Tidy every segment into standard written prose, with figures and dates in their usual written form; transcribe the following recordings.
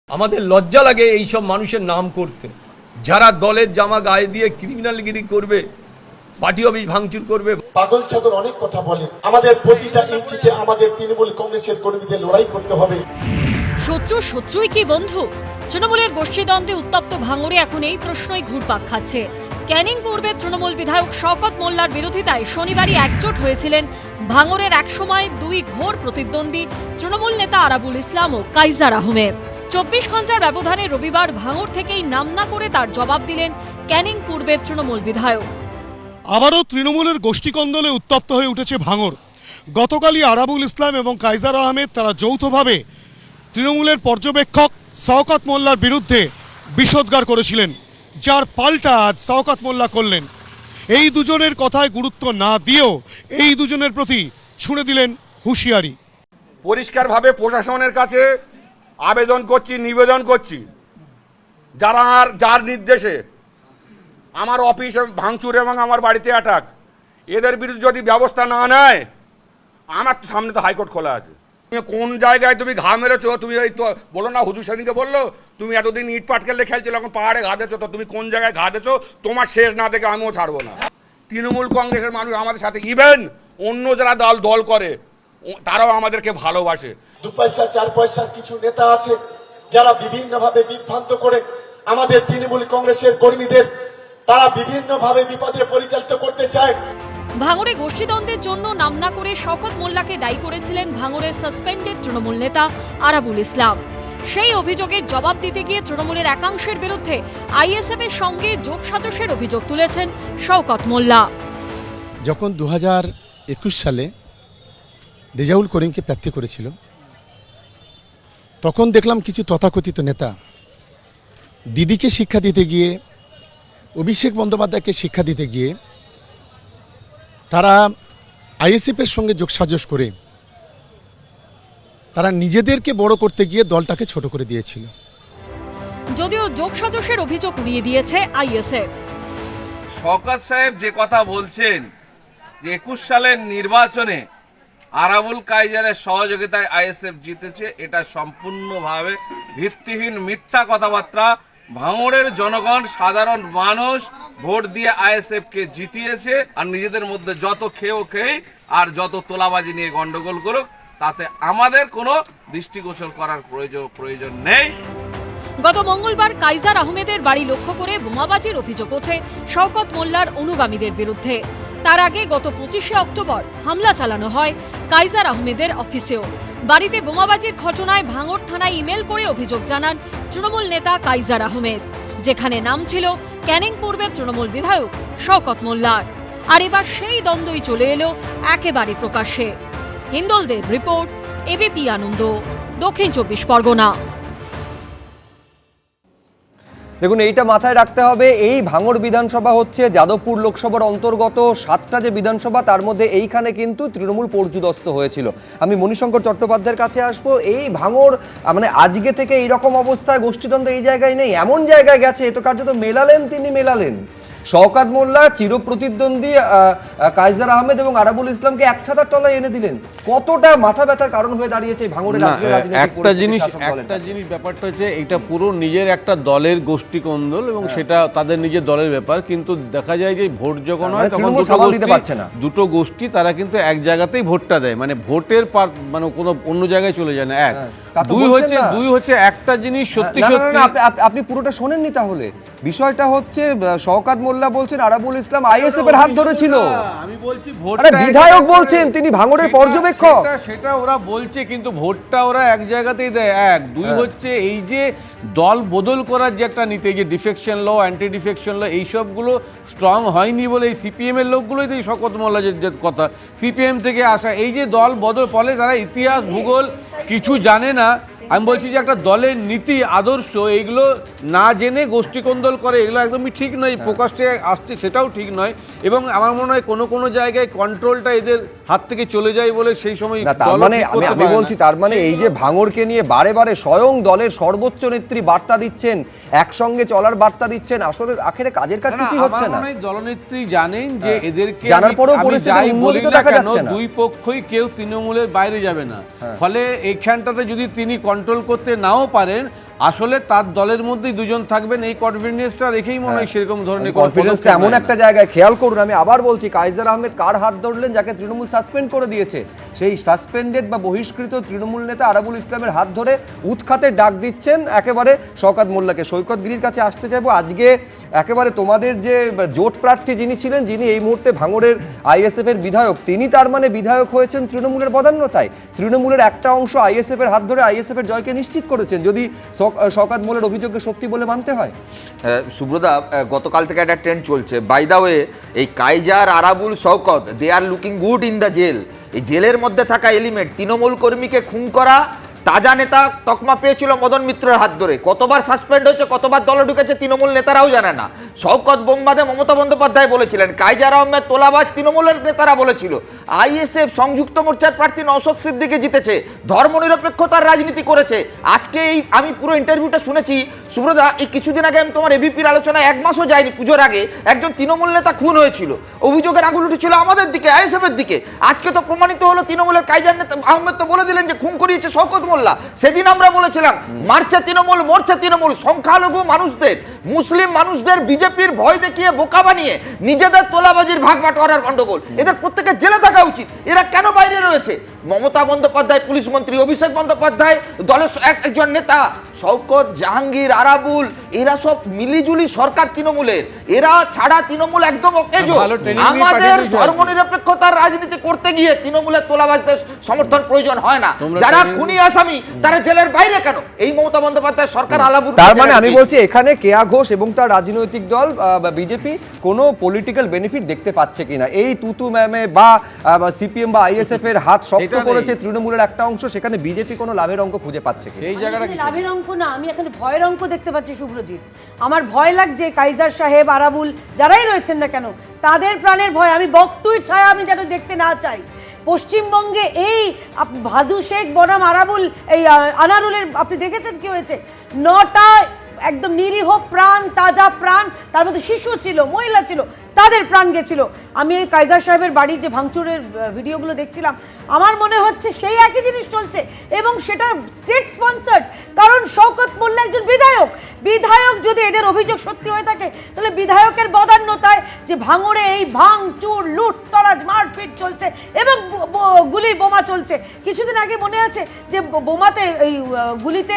আমাদের লজ্জা লাগে এই সব মানুষের নাম করতে, যারা দলের জামা গায়ে দিয়ে ক্রিমিনালগিরি করবে, পার্টি অফিস ভাঙচুর করবে। পাগল ছাগল অনেক কথা বলে। আমাদের প্রতিটা ইঞ্চিতে আমাদের তৃণমূল কংগ্রেসের কর্মীদের লড়াই করতে হবে। শত্রুই কি বন্ধু? তৃণমূলের গোষ্ঠীদ্বন্দ্বে উত্তপ্ত ভাঙড়ে এখন এই প্রশ্নই ঘুরপাক খাচ্ছে। ক্যানিং পূর্বের তৃণমূল বিধায়ক শওকত মোল্লার বিরোধিতায় শনিবারই একজোট হয়েছিলেন ভাঙড়ের একসময় দুই ঘোর প্রতিদ্বন্দ্বী তৃণমূল নেতা আরাবুল ইসলাম ও কাইজার আহমেদ। 24 ঘন্টার ব্যবধানে রবিবার ভাঙড় থেকেই নাম না করে তার জবাব দিলেন ক্যানিং পূর্বের তৃণমূল বিধায়ক। আবারও তৃণমূলের গোষ্ঠীকন্দলে উত্তপ্ত হয়ে উঠেছে ভাঙড়। গতকালই আরাবুল ইসলাম এবং কাইজার আহমেদ তারা যৌথভাবে তৃণমূলের পর্যবেক্ষক শওকত মোল্লার বিরুদ্ধে বিষোদ্গার করেছিলেন, যার পাল্টা আজ শওকত মোল্লা করলেন। এই দুজনের কথায় গুরুত্ব না দিয়েও এই দুজনের প্রতি ছুঁড়ে দিলেন হুঁশিয়ারি। পরিষ্কারভাবে প্রশাসনের কাছে আবেদন করছি, নিবেদন করছি, যার নির্দেশে আমার অফিস ভাঙচুর এবং আমার বাড়িতে অ্যাটাক, এদের বিরুদ্ধে যদি ব্যবস্থা না নেয়, আমার তো সামনে তো হাইকোর্ট খোলা আছে। তুমি কোন জায়গায় তুমি ঘা মেরেছো? তুমি এই তো বলো না, হুজুর সেদিনকে বললো তুমি এতদিন ইট পাটকেলে খেলছিল, এখন পাহাড়ে ঘা দিয়েছো, তো তুমি কোন জায়গায় ঘা দিয়েছো তোমার শেষ না দেখে আমিও ছাড়বো না। তৃণমূল কংগ্রেসের মানুষ আমাদের সাথে, ইভেন অন্য যারা দল করে তারাও আমাদেরকে ভালোবাসে। 2 পয়সা 4 পয়সার কিছু নেতা আছে যারা বিভিন্নভাবে বিভ্রান্ত করে আমাদের তৃণমূল কংগ্রেসের কর্মীদের তারা বিভিন্নভাবে বিপদে পরিচালিত করতে চায়। ভাঙড়ে গোষ্ঠীদ্বন্দ্বের জন্য নাম না করে শওকত মোল্লাকে দায়ী করেছিলেন ভাঙড়ের সাসপেন্ডেড তৃণমূল নেতা আরাবুল ইসলাম। সেই অভিযোগের জবাব দিতে গিয়ে তৃণমূলের একাংশের বিরুদ্ধে আইএসএফ এর সঙ্গে যোগসাজশের অভিযোগ তুলেছেন শওকত মোল্লা। যখন 2021 সালে রেজাউল করিমকে প্রার্থী করেছিল, তখন দেখলাম কিছু তথাকথিত নেতা দিদিকে শিক্ষা দিতে গিয়ে, অভিষেক বন্দ্যোপাধ্যায়কে শিক্ষা দিতে গিয়ে তারা আইএসএফের সঙ্গে যোগসাজশ করে তারা নিজেদেরকে বড় করতে গিয়ে দলটাকে ছোট করে দিয়েছিল। যদিও যোগসাজশের অভিযোগ উড়িয়ে দিয়েছে আইএসএফ। শওকত সাহেব যে কথা বলছেন যে 21 সালের নির্বাচনে আরাবুল কাইজারের সহযোগিতায় আইএসএফ জিতেছে, এটা সম্পূর্ণভাবে ভিত্তিহীন মিথ্যা কথাবার্তা। ভাঙড়ের জনগণ, সাধারণ মানুষ ভোট দিয়ে আইএসএফকে জিতিয়েছে, আর নিজেদের মধ্যে যত খেয়ে আর যত তোলাবাজি নিয়ে গন্ডগোল করুক, তাতে আমাদের কোনো দৃষ্টিগোচর করার প্রয়োজন নেই। গত মঙ্গলবার কাইজার আহমেদের বাড়ি লক্ষ্য করে বোমাবাজির অভিযোগ ওঠে শওকত মোল্লার অনুগামীদের বিরুদ্ধে। তার আগে গত 25শে অক্টোবর হামলা চালানো হয় কাইজার আহমেদের অফিসেও। বাড়িতে বোমাবাজির ঘটনায় ভাঙড় থানায় ইমেল করে অভিযোগ জানান তৃণমূল নেতা কাইজার আহমেদ, যেখানে নাম ছিল ক্যানিং পূর্বের তৃণমূল বিধায়ক শওকত মোল্লার। আর এবার সেই দ্বন্দ্বই চলে এলো একেবারে প্রকাশ্যে। হিন্দলদের রিপোর্ট, এবিপি আনন্দ, দক্ষিণ 24 পরগনা। দেখুন, এইটা মাথায় রাখতে হবে, এই ভাঙড় বিধানসভা হচ্ছে যাদবপুর লোকসভার অন্তর্গত 7টা যে বিধানসভা, তার মধ্যে এইখানে কিন্তু তৃণমূল পর্যুদস্ত হয়েছিল। আমি মণিশঙ্কর চট্টোপাধ্যায়ের কাছে আসবো। এই ভাঙড় মানে আজকে থেকে এইরকম অবস্থায় গোষ্ঠীদ্বন্দ্ব এই জায়গায় নেই, এমন জায়গায় গেছে, এ তো কার্যত তিনি মেলালেন শওকত মোল্লা চিরপ্রতিদ্বন্দ্বী কাইজার আহমেদ এবং আরাবুল ইসলামকে এক ছাতার তলায় এনে দিলেন। কতটা মাথা ব্যথার কারণ হয়ে দাঁড়িয়েছে ভাঙড়ের একটা জিনিস ব্যাপারটা হচ্ছে এটা পুরো নিজের একটা দলের গোষ্ঠী কোন্দল, এবং সেটা তাদের নিজের দলের ব্যাপার। কিন্তু দেখা যায় যে ভোট যখন হয় তখন দুটো গোষ্ঠী তারা কিন্তু এক জায়গাতেই ভোটটা দেয়, মানে ভোটের মানে কোনো অন্য জায়গায় চলে যায় না। এক দুই হচ্ছে একটা জিনিস সত্যি আপনি পুরোটা শোনেননি। তাহলে বিষয়টা হচ্ছে শওকত মোল্লা বলছেন আরাবুল ইসলাম আইএসএফ এর হাত ধরেছিল। আমি বলছি বিধায়ক বলছেন তিনি ভাঙড়ের পর্যবেক্ষক, সেটা ওরা বলছে, কিন্তু ভোটটা ওরা এক জায়গাতেই দেয়। এক দুই হচ্ছে এই যে দল বদল করার যে একটা নীতি, যে defection law, anti defection law, এইসবগুলো স্ট্রং হয়নি বলে এই সিপিএম এর লোকগুলোই তো শওকত মোল্লা যে কথা, সিপিএম থেকে আসা, এই যে দল বদল ফলে তারা ইতিহাস ভূগোল কিছু জানে না। আমি বলছি যে একটা দলের নীতি আদর্শ এইগুলো না জেনে গোষ্ঠীকন্দল করে, এগুলো একদমই ঠিক নয়। প্রকাশ্যে আসছে সেটাও ঠিক নয়, এবং আমার মনে হয় কোনো জায়গায় কন্ট্রোলটা এদের হাত থেকে চলে যায় বলে সেই সময় আমি বলছি তার মানে এই যে ভাঙড়কে নিয়ে বারে বারে স্বয়ং দলের সর্বোচ্চ নেত্রী বার্তা দিচ্ছেন, একসঙ্গে চলার বার্তা দিচ্ছেন, আসলে আখেরে কাজের কাজ কিছুই হচ্ছে না। দলনেত্রী জানেন যে এদেরকে জানার পরেও পরিস্থিতি উন্নতি দেখা যাচ্ছে না। দুই পক্ষই কেউ তৃণমূলের বাইরে যাবে না, ফলে এইখানটাতে যদি তিনি কন্ট্রোল করতে নাও পারেন, আসলে তার দলের মধ্যেই দুজন থাকবেন এই কনফিডেন্সটা রেখেই মনে হয় সেরকম ধরনের কোনো কনফিডেন্সটা পদক্ষেপ এমন নেয় না। একটা জায়গায়, খেয়াল করুন, আমি আবার বলছি, কাইজার আহমেদ কার হাত ধরলেন যাকে তৃণমূল সাসপেন্ড করে দিয়েছে? সেই সাসপেন্ডেড বা বহিষ্কৃত তৃণমূল নেতা আরাবুল ইসলামের হাত ধরে উৎখাতের ডাক দিচ্ছেন একেবারে শওকত মোল্লাকে। সৈকত গিরির কাছে আসতে চাইবো। আজকে একেবারে তোমাদের যে জোট প্রার্থী যিনি ছিলেন, যিনি এই মুহূর্তে ভাঙড়ের আইএসএফ এর বিধায়ক, তিনি তার মানে বিধায়ক হয়েছেন তৃণমূলের বদান্যতায়। তৃণমূলের একটা অংশ আইএসএফ এর হাত ধরে আইএসএফ এর জয়কে নিশ্চিত করেছেন, যদি শওকত মোল্লার অভিযোগকে সত্যি বলে মানতে হয়। সুব্রতা, গতকাল থেকে একটা ট্রেন্ড চলছে। বাই দা ওয়ে, এই Kaiser, Arabul, Shaukat, they are looking good in the jail. এই জেলের মধ্যে থাকা এলিমেন্ট, তৃণমূল কর্মীকে খুন করা, তাজা নেতা তকমা পেয়েছিল মদন মিত্রের হাত ধরে, কতবার সাসপেন্ড হয়েছে, কতবার দলে ঢুকেছে তৃণমূল নেতারাও জানে না। শওকত বোমবাদে মমতা বন্দ্যোপাধ্যায় বলেছিলেন, কাইজার আহমেদ তোলাবাজ তৃণমূলের নেতারা বলেছিল। আইএসএফ সংযুক্ত মোর্চার প্রার্থী নওশাদ সিদ্দিকী জিতেছে, ধর্মনিরপেক্ষতার রাজনীতি করেছে। আজকে এই আমি পুরো ইন্টারভিউটা শুনেছি সুব্রতা, এই কিছুদিন আগে আমি তোমার এবিপির আলোচনায়, 1 মাসও যায়নি পুজোর আগে, একজন তৃণমূল নেতা খুন হয়েছিল, অভিযোগের আঙুল উঠেছিল আমাদের দিকে, আইএসএফ এর দিকে। আজকে তো প্রমাণিত হলো তৃণমূলের কাইজার নেতা আহমেদ তো বলে দিলেন যে খুন করিয়েছে শওকত মোল্লা। সেদিন আমরা বলেছিলাম মারছে তৃণমূল, মরছে তৃণমূল। সংখ্যালঘু মানুষদের, মুসলিম মানুষদের বিজেপির ভয় দেখিয়ে বোকা বানিয়ে নিজেদের তোলাবাজির ভাগ বাটোয়ারার গন্ডগোল। এদের প্রত্যেকের জেলে থাকা উচিত। এরা কেন বাইরে রয়েছে? মমতা বন্দ্যোপাধ্যায় পুলিশ মন্ত্রী, অভিষেক বন্দ্যোপাধ্যায় দলের একজন নেতা, শওকত, জাহাঙ্গীর, আরাবুল, এরা সব মিলিজুলি সরকার তৃণমূলের। এরা ছাড়া তৃণমূল একদম অকেজো। ভালো ট্রেনিং নিয়ে আমাদের পাঠিয়ে দিয়েছে। ধর্মনিরপেক্ষতার রাজনীতি করতে গিয়ে তৃণমূলের তোলাবাজদের সমর্থন প্রয়োজন হয় না। তোমরা যারা ট্রেনিং- খুনি আসামি তারা জেলের বাইরে কেন? এই মমতা বন্দ্যোপাধ্যায় সরকার আলাবুর। তার মানে আমি বলছি, এখানে কেয়া ঘোষ এবং তার রাজনৈতিক দল বা বিজেপি কোনো পলিটিক্যাল বেনিফিট দেখতে পাচ্ছে কিনা? এই তুতু ম্যামে বা সিপিএম বা আইএসএফ এর হাত শক্ত এটা নেই। করেছে তৃণমূলের একটা অংশ, সেখানে বিজেপি কোনো লাভের অঙ্ক খুঁজে পাচ্ছে কিনা? এই জায়গাটা আমি লাভের অঙ্ক না, আমি এখানে ভয়ের অঙ্ক দেখতে পাচ্ছি শুভ্রজিৎ। আমার ভয় লাগছে কাইজার সাহেব, আরাবুল, যারাই রয়েছেন না কেন, তাদের প্রাণের ভয়। আমি বকটুই ছায়া আমি যেন দেখতে না চাই পশ্চিমবঙ্গে। এই ভাদু শেখ বনাম আরাবুল, এই আনারুলের আপনি দেখেছেন কি হয়েছে? 9টা একদম নিরীহ প্রাণ, তাজা প্রাণ, তার মধ্যে শিশু ছিল, মহিলা ছিল, তাদের প্রাণ গেছিল। আমি এই কাইজার সাহেবের বাড়ির যে ভাঙচুরের ভিডিওগুলো দেখছিলাম, আমার মনে হচ্ছে সেই একই জিনিস চলছে এবং সেটা স্টেট স্পন্সার্ড। কারণ শওকত মোল্লা একজন বিধায়ক। বিধায়ক যদি এদের অভিযোগ সত্যি হয়ে থাকে, তাহলে বিধায়কের বদান্যতায় যে ভাঙড়ে এই ভাঙচুর, লুট, তরাজ, মারপিট চলছে এবং গুলি বোমা চলছে। কিছুদিন আগে মনে আছে যে বোমাতে, এই গুলিতে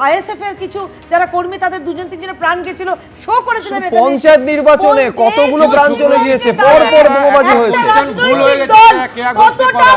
আইএসএফ এর কিছু যারা কর্মী, তাদের 2-3 প্রাণ গেছিল, শো করেছিলেন। এটা পঞ্চায়েত নির্বাচনে কতগুলো প্রাণ চলে গিয়েছে, পর পর বোমাবাজি হয়েছে। ভুল হয়ে গেছে, কেয়া ঘোষকে করা।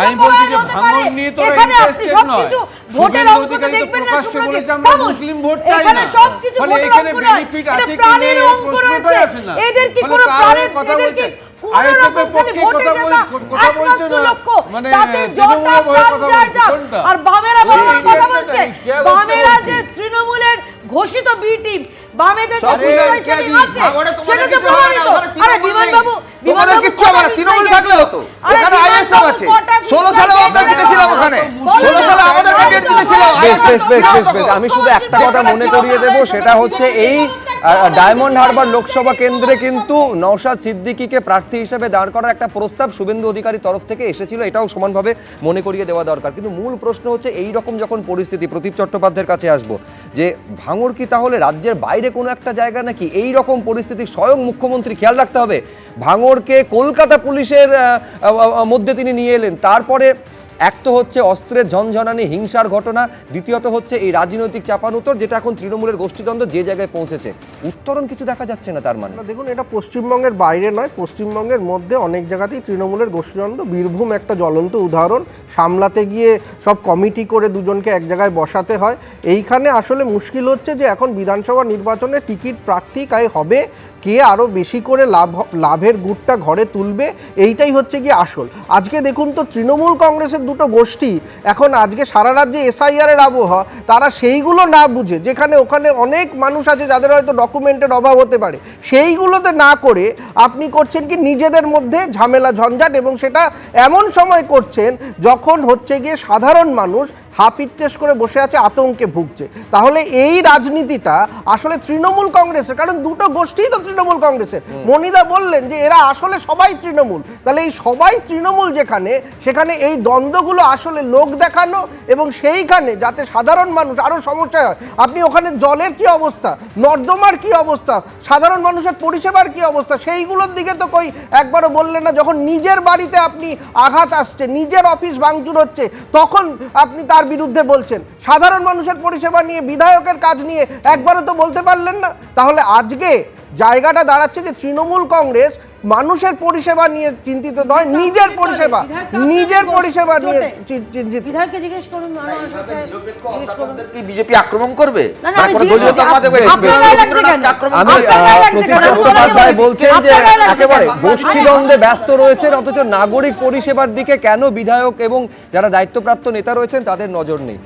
আমি বলছি যে ভাঙড় নিয়ে তো ইন্টারেস্টেড নয়। ভোটের অঙ্ক তো দেখবেন না প্রকাশ্যে শুভ্রজিৎ, বলেছে আমরা মুসলিম ভোট চাই না। এখানে সবকিছু ফলে ভোটের এখানে অঙ্ক নয়, বেনিফিট এটা আছে কি প্রাণের নেই অঙ্ক প্রশ্নটাই রয়েছে। আসে না। এদের কি ফলে কোনো কার প্রাণের, কথা এদের কি বলছে? কোনো আইএসএফ রকম এর পক্ষে ভোটে কথা জেতা কথা বলছে একমাত্র না। লক্ষ্য, মানে তাতে তৃণমূলের জটা ভয়ে প্রাণ কথা যায় বলছে, যাক। কোনটা? আর বামেরা ওই বামেরা কথা ইন্ডিয়ানটা বলছে, নেই, কেয়া ঘোষকে বামেরা বলছি। যে তৃণমূলের ঘোষিত বি টিম, বামেদের যে সব পুলিশ ইন্ডিয়ান লাইসেন্স কেজি, আছে, ভাঙড়ে তোমাদের সেটা তো কিছু হবে না, প্রমাণিত। ওখানে আরে তৃণমূল বিমান নেই। বাবু, তোমাদের কিচ্ছু হবে না, তৃণমূল থাকলে হতো। ওখানে আইএসএফ আছে। 16 সালেও আমরা জিতেছিলাম ওখানে। 16 সালে আমাদের ক্যান্ডিডেট জিতেছিল। বেশ বেশ বেশ বেশ বেশ, আমি শুধু একটা কথা মনে করিয়ে দেবো, সেটা হচ্ছে এই ডায়মন্ড হারবার লোকসভা কেন্দ্রে কিন্তু নওশাদ সিদ্দিকীকে প্রার্থী হিসেবে দাঁড় করার একটা প্রস্তাব শুভেন্দু অধিকারীর তরফ থেকে এসেছিল, এটাও সমানভাবে মনে করিয়ে দেওয়া দরকার। কিন্তু মূল প্রশ্ন হচ্ছে, এই রকম যখন পরিস্থিতি, প্রদীপ চট্টোপাধ্যায়ের কাছে আসবো, যে ভাঙড় কি তাহলে রাজ্যের বাইরে কোনো একটা জায়গা নাকি? এই রকম পরিস্থিতি স্বয়ং মুখ্যমন্ত্রী খেয়াল রাখতে হবে। ভাঙড়কে কলকাতা পুলিশের মধ্যে তিনি নিয়ে এলেন, তারপরে এক তো হচ্ছে অস্ত্রের ঝনঝনানি, হিংসার ঘটনা, দ্বিতীয়ত হচ্ছে এই রাজনৈতিক চাপানুতর, যেটা এখন তৃণমূলের গোষ্ঠীদ্বন্দ্ব যে জায়গায় পৌঁছেছে। উত্তরণ কিছু দেখা যাচ্ছে না তার মানে। দেখুন, এটা পশ্চিমবঙ্গের বাইরে নয়, পশ্চিমবঙ্গের মধ্যে অনেক জায়গাতেই তৃণমূলের গোষ্ঠীদ্বন্দ্ব। বীরভূম একটা জ্বলন্ত উদাহরণ। সামলাতে গিয়ে সব কমিটি করে দুজনকে এক জায়গায় বসাতে হয়। এইখানে আসলে মুশকিল হচ্ছে যে এখন বিধানসভা নির্বাচনে টিকিট প্রার্থী কাই হবে, কে আরও বেশি করে লাভের গুড়টা ঘরে তুলবে, এইটাই হচ্ছে কি আসল। আজকে দেখুন তো, তৃণমূল কংগ্রেসের দুটো গোষ্ঠী এখন আজকে সারা রাজ্যে এসআইআরের আবহাওয়া, তারা সেইগুলো না বুঝে, যেখানে ওখানে অনেক মানুষ আছে যাদের হয়তো ডকুমেন্টের অভাব হতে পারে, সেইগুলোতে না করে আপনি করছেন কি নিজেদের মধ্যে ঝামেলা ঝঞ্ঝাট, এবং সেটা এমন সময় করছেন যখন হচ্ছে গিয়ে সাধারণ মানুষ হাপিত্তেশ করে বসে আছে, আতঙ্কে ভুগছে। তাহলে এই রাজনীতিটা আসলে তৃণমূল কংগ্রেসের, কারণ দুটো গোষ্ঠীই তো তৃণমূল কংগ্রেসের। মনিদা বললেন যে এরা আসলে সবাই তৃণমূল, তাহলে এই সবাই তৃণমূল যেখানে, সেখানে এই দ্বন্দ্বগুলো আসলে লোক দেখানো, এবং সেইখানে যাতে সাধারণ মানুষ আরও সমস্যা হয়। আপনি ওখানে জলের কি অবস্থা, নর্দমার কি অবস্থা, সাধারণ মানুষের পরিষেবার কি অবস্থা, সেইগুলোর দিকে তো কই একবারও বললেন না। যখন নিজের বাড়িতে আপনি আঘাত আসছে, নিজের অফিস ভাঙচুর হচ্ছে, তখন আপনি তার বিরুদ্ধে বলছেন। সাধারণ মানুষের পরিষেবা নিয়ে, বিধায়কের কাজ নিয়ে একবারও তো বলতে পারলেন না। তাহলে আজকে জায়গাটা দাঁড়াচ্ছে যে তৃণমূল কংগ্রেস মানুষের পরিষেবা নিয়ে চিন্তিত নয়, নিজের পরিষেবা নিয়ে চিন্তিত। বিধায়ককে জিজ্ঞেস করুন, বিজেপি আক্রমণ করবে? আমি চট্টোপাধ্যায় বলছেন যে একেবারে গোষ্ঠীদ্বন্দ্বে ব্যস্ত রয়েছেন, অথচ নাগরিক পরিষেবার দিকে কেন বিধায়ক এবং যারা দায়িত্বপ্রাপ্ত নেতা রয়েছেন তাদের নজর নেই।